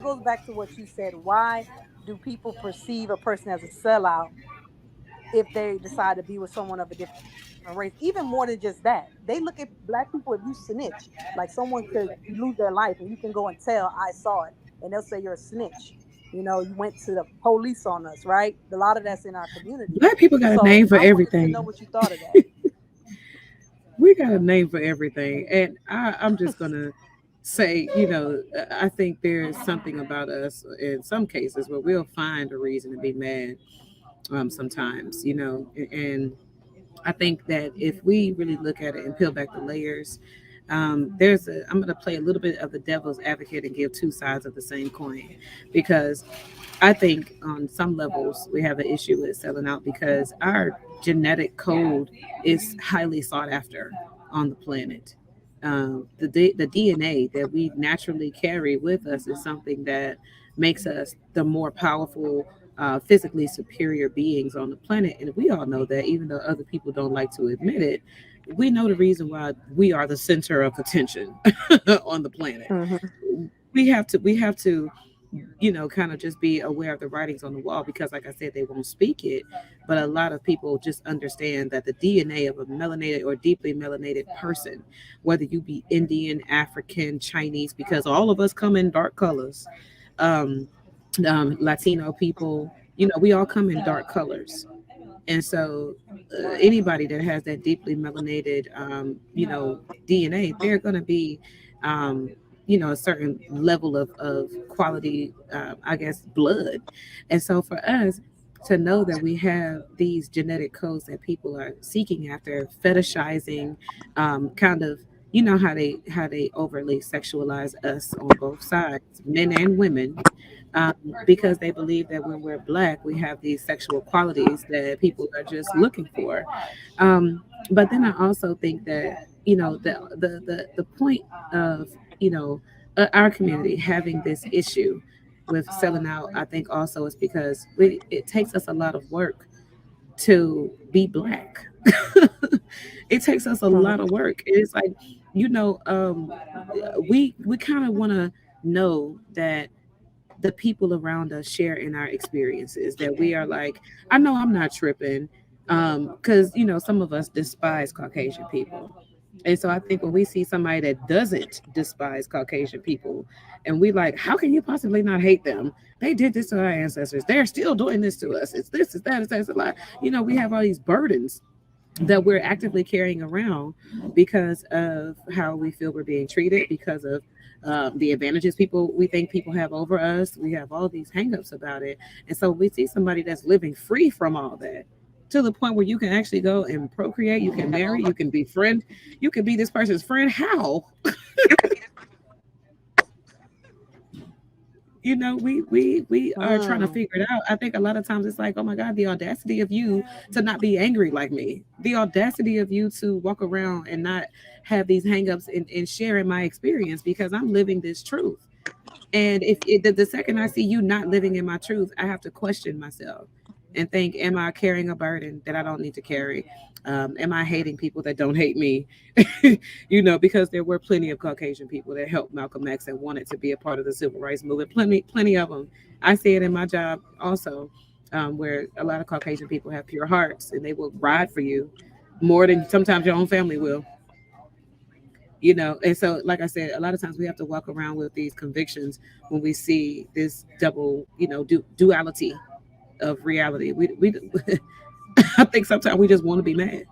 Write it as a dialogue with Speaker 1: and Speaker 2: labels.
Speaker 1: goes back to what you said. Why do people perceive a person as a sellout if they decide to be with someone of a different race? Even more than just that, they look at black people. If you snitch, like someone could lose their life, and you can go and tell, "I saw it," and they'll say you're a snitch. You know, you went to the police on us, right? A lot of that's in our community.
Speaker 2: Black people got a
Speaker 1: So
Speaker 2: name for
Speaker 1: I wanted to know
Speaker 2: everything.
Speaker 1: what you thought of that.
Speaker 2: We got a name for everything. And I'm just going to say, I think there's something about us in some cases where we'll find a reason to be mad sometimes, and I think that if we really look at it and peel back the layers, I'm going to play a little bit of the devil's advocate and give two sides of the same coin, because I think on some levels we have an issue with selling out because our genetic code is highly sought after on the planet. The DNA that we naturally carry with us is something that makes us the more powerful, physically superior beings on the planet. And we all know that, even though other people don't like to admit it. We know the reason why we are the center of attention on the planet.
Speaker 1: Hmm.
Speaker 2: We have to kind of just be aware of the writings on the wall, because like I said, they won't speak it, but a lot of people just understand that the DNA of a melanated or deeply melanated person, whether you be Indian, African, Chinese, because all of us come in dark colors, um, Latino people, we all come in dark colors. And so anybody that has that deeply melanated, DNA, they're going to be, um, a certain level of quality, I guess, blood. And so for us to know that we have these genetic codes that people are seeking after, fetishizing, kind of, how they overly sexualize us on both sides, men and women, um, because they believe that when we're black, we have these sexual qualities that people are just looking for. But then I also think that the point of our community having this issue with selling out, I think also is because it takes us a lot of work to be black. It takes us a lot of work. It's like, we kind of want to know that the people around us share in our experiences, that we are like, I know I'm not tripping, because some of us despise Caucasian people. And so I think when we see somebody that doesn't despise Caucasian people, and we like, how can you possibly not hate them? They did this to our ancestors, they're still doing this to us, it's this, it's that, it's that, it's a lot. We have all these burdens that we're actively carrying around because of how we feel we're being treated, because of the advantages we think people have over us. We have all these hangups about it. And so we see somebody that's living free from all that, to the point where you can actually go and procreate, you can marry, you can be friend, you can be this person's friend. How? We are trying to
Speaker 1: Mm.
Speaker 2: figure it out. I think a lot of times it's like, oh my God, the audacity of you to not be angry like me, the audacity of you to walk around and not have these hangups and sharing my experience, because I'm living this truth. And if the second I see you not living in my truth, I have to question myself and think, am I carrying a burden that I don't need to carry? Am I hating people that don't hate me? Because there were plenty of Caucasian people that helped Malcolm X and wanted to be a part of the civil rights movement. Plenty of them. I see it in my job also, where a lot of Caucasian people have pure hearts and they will ride for you more than sometimes your own family will. And so, like I said, a lot of times we have to walk around with these convictions when we see this double, duality of reality. We I think sometimes we just want to be mad.